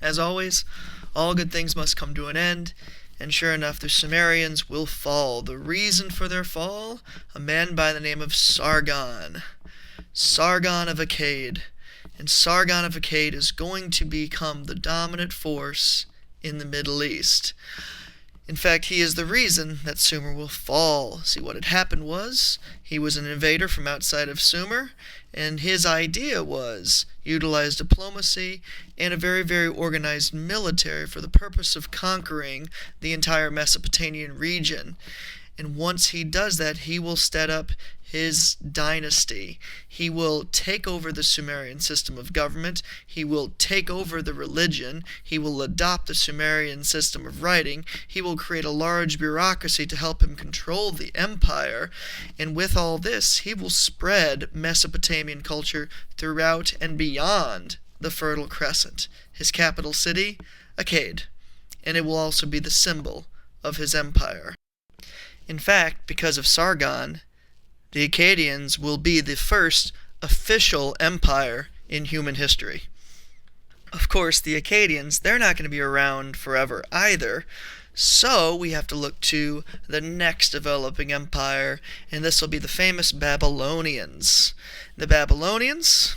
As always, all good things must come to an end, and sure enough, the Sumerians will fall. The reason for their fall? A man by the name of Sargon. Sargon of Akkad. And Sargon of Akkad is going to become the dominant force in the Middle East. In fact, he is the reason that Sumer will fall. See, what had happened was, he was an invader from outside of Sumer, and his idea was utilize diplomacy and a very, very organized military for the purpose of conquering the entire Mesopotamian region. And once he does that, he will set up his dynasty. He will take over the Sumerian system of government. He will take over the religion. He will adopt the Sumerian system of writing. He will create a large bureaucracy to help him control the empire. And with all this, he will spread Mesopotamian culture throughout and beyond the Fertile Crescent. His capital city, Akkad. And it will also be the symbol of his empire. In fact, because of Sargon, the Akkadians will be the first official empire in human history. Of course, the Akkadians, they're not going to be around forever either, so we have to look to the next developing empire, and this will be the famous Babylonians. The Babylonians,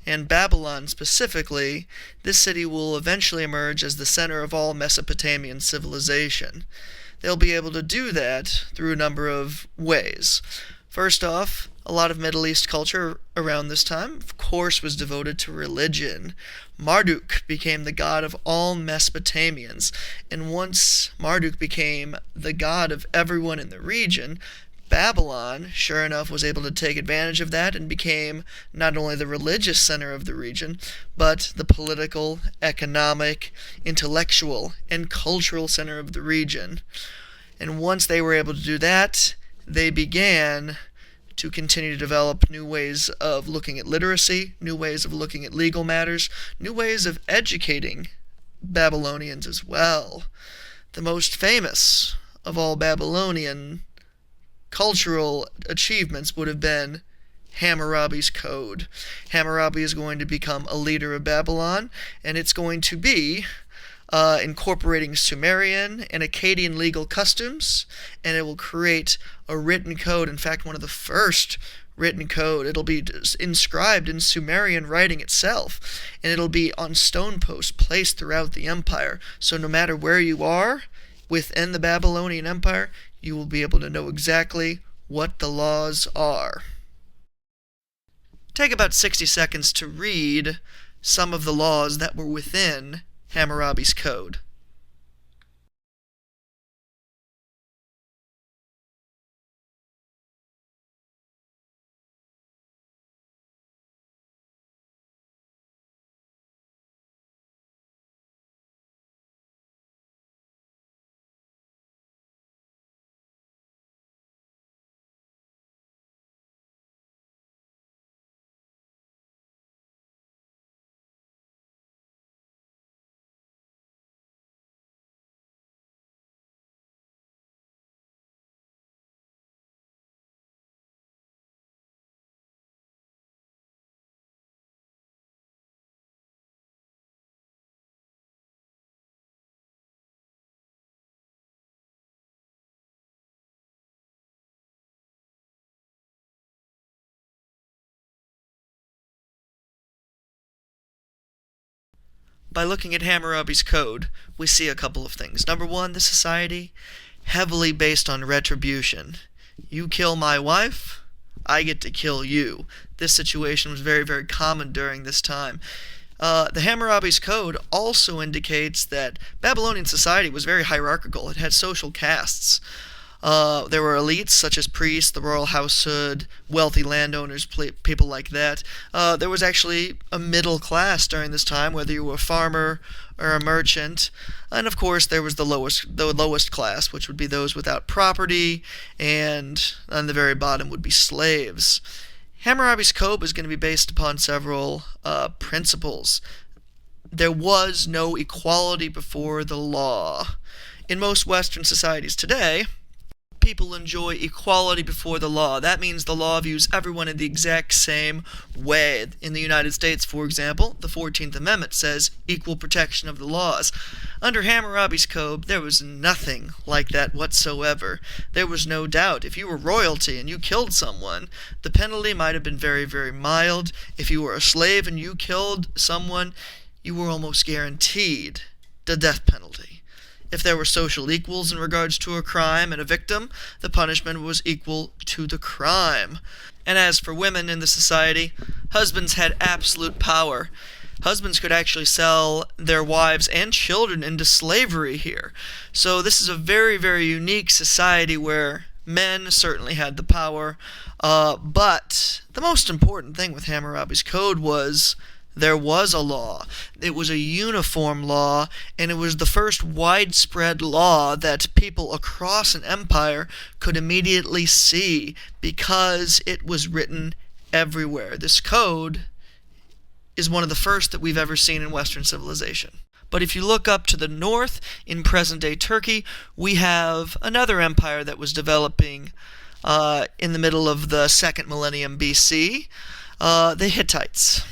and Babylon specifically, this city will eventually emerge as the center of all Mesopotamian civilization. They'll be able to do that through a number of ways. First off, a lot of Middle East culture around this time, of course, was devoted to religion. Marduk became the god of all Mesopotamians, and once Marduk became the god of everyone in the region, Babylon, sure enough, was able to take advantage of that and became not only the religious center of the region, but the political, economic, intellectual, and cultural center of the region. And once they were able to do that, they began to continue to develop new ways of looking at literacy, new ways of looking at legal matters, new ways of educating Babylonians as well. The most famous of all Babylonian cultural achievements would have been Hammurabi's Code. Hammurabi is going to become a leader of Babylon, and it's going to be incorporating Sumerian and Akkadian legal customs, and it will create a written code, in fact, one of the first written code. It'll be inscribed in Sumerian writing itself, and it'll be on stone posts placed throughout the empire. So no matter where you are within the Babylonian Empire, you will be able to know exactly what the laws are. Take about 60 seconds to read some of the laws that were within Hammurabi's Code. By looking at Hammurabi's Code, we see a couple of things. Number one, the society, heavily based on retribution. You kill my wife, I get to kill you. This situation was very, very common during this time. The Hammurabi's Code also indicates that Babylonian society was very hierarchical. It had social castes. There were elites such as priests, the royal household, wealthy landowners, people like that. There was actually a middle class during this time, whether you were a farmer or a merchant. And of course, there was the lowest class, which would be those without property, and on the very bottom would be slaves. Hammurabi's Code was going to be based upon several principles. There was no equality before the law. In most Western societies today, people enjoy equality before the law. That means the law views everyone in the exact same way. In the United States, for example, the 14th Amendment says equal protection of the laws. Under Hammurabi's code, there was nothing like that whatsoever. There was no doubt. If you were royalty and you killed someone, the penalty might have been very, very mild. If you were a slave and you killed someone, you were almost guaranteed the death penalty. If there were social equals in regards to a crime and a victim, the punishment was equal to the crime. And as for women in the society, husbands had absolute power. Husbands could actually sell their wives and children into slavery here. So this is a very, very unique society where men certainly had the power. But the most important thing with Hammurabi's code was there was a law. It was a uniform law, and it was the first widespread law that people across an empire could immediately see because it was written everywhere. This code is one of the first that we've ever seen in Western civilization. But if you look up to the north, in present-day Turkey, we have another empire that was developing in the middle of the 2nd millennium BC, the Hittites.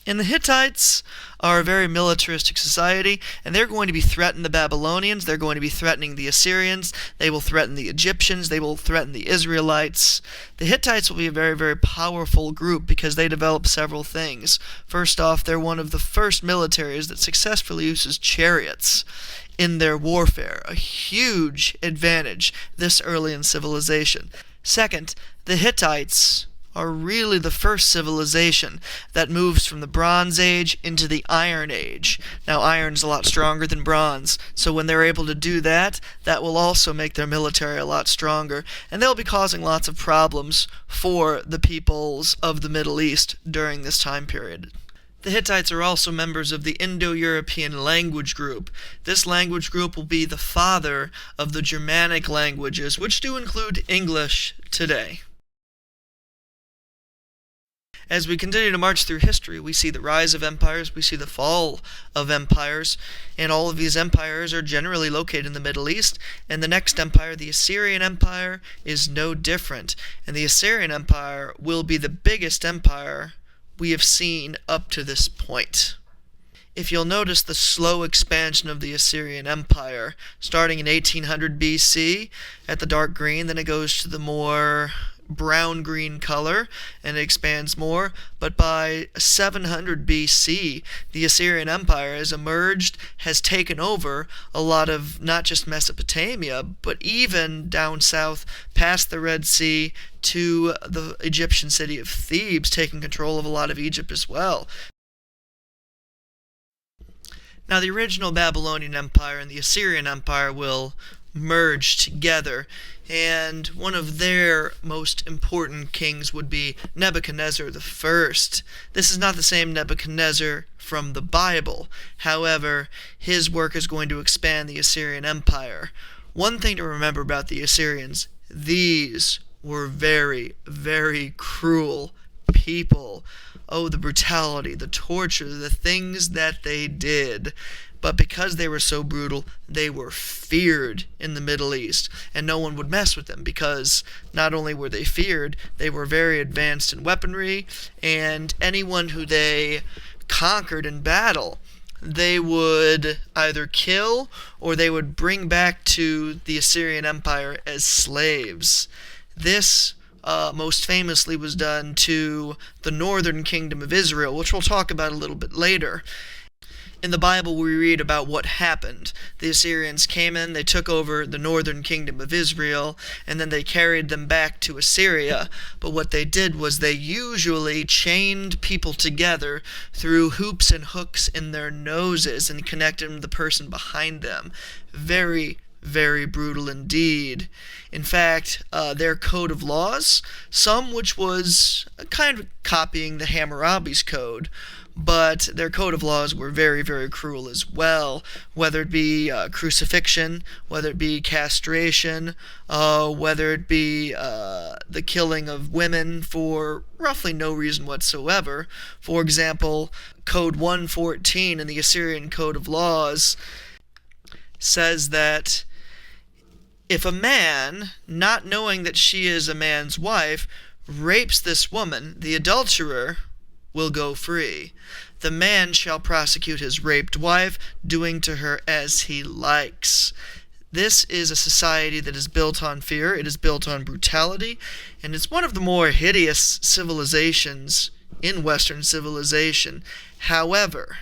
And the Hittites are a very militaristic society, and they're going to be threatening the Babylonians, they're going to be threatening the Assyrians, they will threaten the Egyptians, they will threaten the Israelites. The Hittites will be a very, very powerful group because they develop several things. First off, they're one of the first militaries that successfully uses chariots in their warfare, a huge advantage this early in civilization. Second, the Hittites are really the first civilization that moves from the Bronze Age into the Iron Age. Now, iron's a lot stronger than bronze, so when they're able to do that, that will also make their military a lot stronger, and they'll be causing lots of problems for the peoples of the Middle East during this time period. The Hittites are also members of the Indo-European language group. This language group will be the father of the Germanic languages, which do include English today. As we continue to march through history, we see the rise of empires, we see the fall of empires, and all of these empires are generally located in the Middle East, and the next empire, the Assyrian Empire, is no different. And the Assyrian Empire will be the biggest empire we have seen up to this point. If you'll notice the slow expansion of the Assyrian Empire, starting in 1800 BC at the dark green, then it goes to the more brown-green color, and it expands more. But by 700 BC, the Assyrian Empire has emerged, has taken over a lot of not just Mesopotamia, but even down south past the Red Sea to the Egyptian city of Thebes, taking control of a lot of Egypt as well. Now, the original Babylonian Empire and the Assyrian Empire will merge together, and one of their most important kings would be Nebuchadnezzar the First. This is not the same Nebuchadnezzar from the Bible. However, his work is going to expand the Assyrian Empire. One thing to remember about the Assyrians, these were very, very cruel people. Oh, the brutality, the torture, the things that they did. But because they were so brutal, they were feared in the Middle East, and no one would mess with them because not only were they feared, they were very advanced in weaponry, and anyone who they conquered in battle, they would either kill or they would bring back to the Assyrian Empire as slaves. This most famously was done to the northern kingdom of Israel, which we'll talk about a little bit later. In the Bible, we read about what happened. The Assyrians came in, they took over the northern kingdom of Israel, and then they carried them back to Assyria. But what they did was they usually chained people together through hoops and hooks in their noses and connected them to the person behind them. Very, very brutal indeed. In fact, their code of laws, some which was kind of copying the Hammurabi's code, but their code of laws were very, very cruel as well, whether it be crucifixion, whether it be castration, whether it be the killing of women for roughly no reason whatsoever. For example, Code 114 in the Assyrian Code of Laws says that If a man, not knowing that she is a man's wife, rapes this woman, the adulterer will go free. The man shall prosecute his raped wife, doing to her as he likes. This is a society that is built on fear, it is built on brutality, and it's one of the more hideous civilizations in Western civilization. However,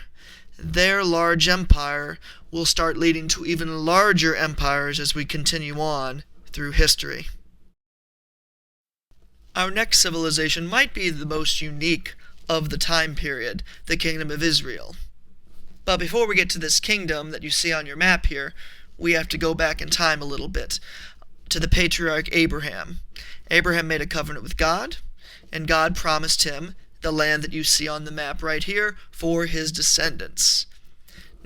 their large empire will start leading to even larger empires as we continue on through history. Our next civilization might be the most unique of the time period, the Kingdom of Israel. But before we get to this kingdom that you see on your map here, we have to go back in time a little bit to the patriarch Abraham. Abraham made a covenant with God, and God promised him the land that you see on the map right here for his descendants.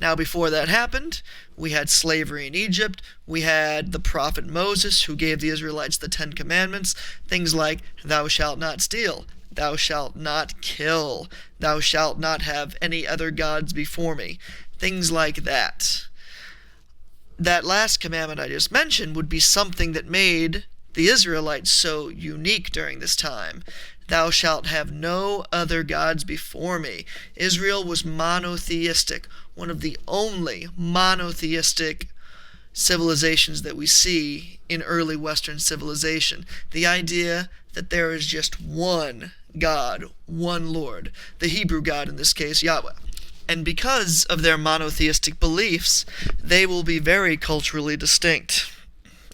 Now, before that happened, we had slavery in Egypt. We had the prophet Moses, who gave the Israelites the 10 Commandments, things like, thou shalt not steal, thou shalt not kill, thou shalt not have any other gods before me, things like that. That last commandment I just mentioned would be something that made the Israelites so unique during this time. Thou shalt have no other gods before me. Israel was monotheistic, one of the only monotheistic civilizations that we see in early Western civilization. The idea that there is just one God, one Lord, the Hebrew God in this case, Yahweh. And because of their monotheistic beliefs, they will be very culturally distinct,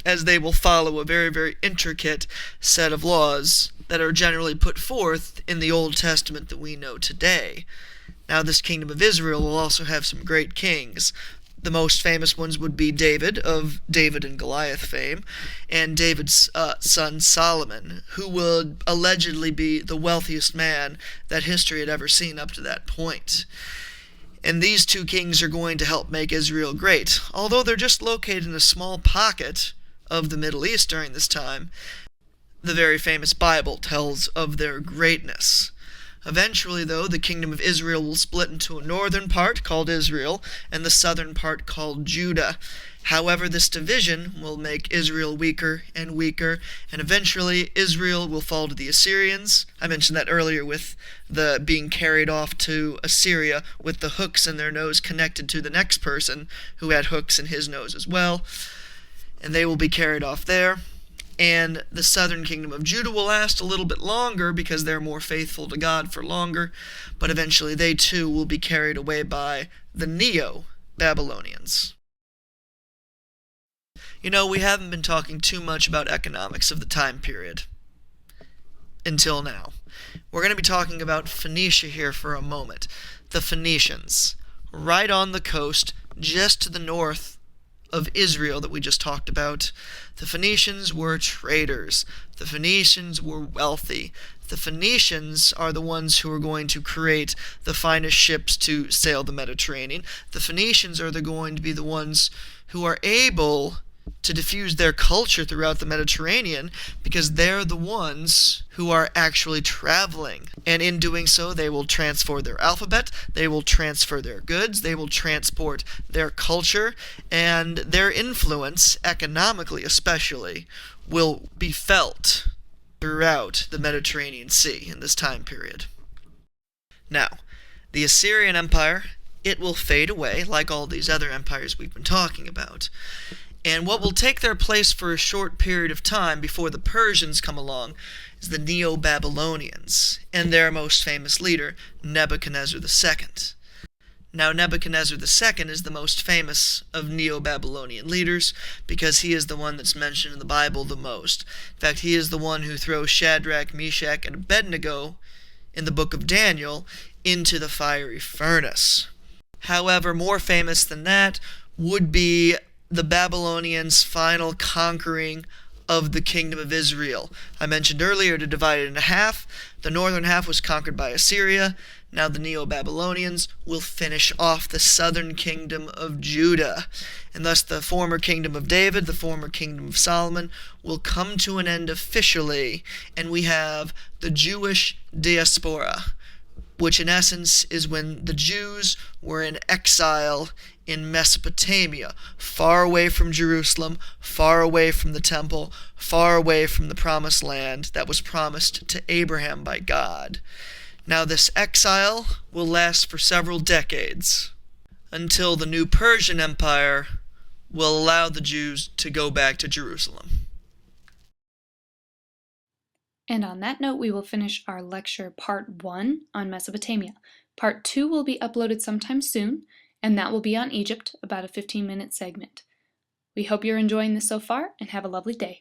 as they will follow a very, very intricate set of laws that are generally put forth in the Old Testament that we know today. Now, this kingdom of Israel will also have some great kings. The most famous ones would be David, of David and Goliath fame, and David's son Solomon, who would allegedly be the wealthiest man that history had ever seen up to that point. And these two kings are going to help make Israel great. Although they're just located in a small pocket of the Middle East during this time, the very famous Bible tells of their greatness. Eventually, though, the kingdom of Israel will split into a northern part called Israel and the southern part called Judah. However, this division will make Israel weaker and weaker, and eventually Israel will fall to the Assyrians. I mentioned that earlier with the being carried off to Assyria with the hooks in their nose connected to the next person who had hooks in his nose as well. And they will be carried off there. And the southern kingdom of Judah will last a little bit longer because they're more faithful to God for longer, but eventually they too will be carried away by the Neo-Babylonians. You know, we haven't been talking too much about economics of the time period until now. We're going to be talking about Phoenicia here for a moment. The Phoenicians, right on the coast, just to the north of Israel that we just talked about. The Phoenicians were traders. The Phoenicians were wealthy. The Phoenicians are the ones who are going to create the finest ships to sail the Mediterranean. The Phoenicians are going to be the ones who are able to diffuse their culture throughout the Mediterranean because they're the ones who are actually traveling. And in doing so, they will transfer their alphabet, they will transfer their goods, they will transport their culture, and their influence, economically especially, will be felt throughout the Mediterranean Sea in this time period. Now, the Assyrian Empire, it will fade away like all these other empires we've been talking about. And what will take their place for a short period of time before the Persians come along is the Neo-Babylonians, and their most famous leader, Nebuchadnezzar II. Now, Nebuchadnezzar II is the most famous of Neo-Babylonian leaders because he is the one that's mentioned in the Bible the most. In fact, he is the one who throws Shadrach, Meshach, and Abednego in the book of Daniel into the fiery furnace. However, more famous than that would be the Babylonians' final conquering of the kingdom of Israel. I mentioned earlier to divide it into half. The northern half was conquered by Assyria. Now the Neo-Babylonians will finish off the southern kingdom of Judah. And thus the former kingdom of David, the former kingdom of Solomon, will come to an end officially. And we have the Jewish diaspora, which in essence is when the Jews were in exile in Mesopotamia, far away from Jerusalem, far away from the temple, far away from the promised land that was promised to Abraham by God. Now this exile will last for several decades, until the new Persian Empire will allow the Jews to go back to Jerusalem. And on that note, we will finish our lecture part 1 on Mesopotamia. Part 2 will be uploaded sometime soon, and that will be on Egypt, about a 15-minute segment. We hope you're enjoying this so far, and have a lovely day.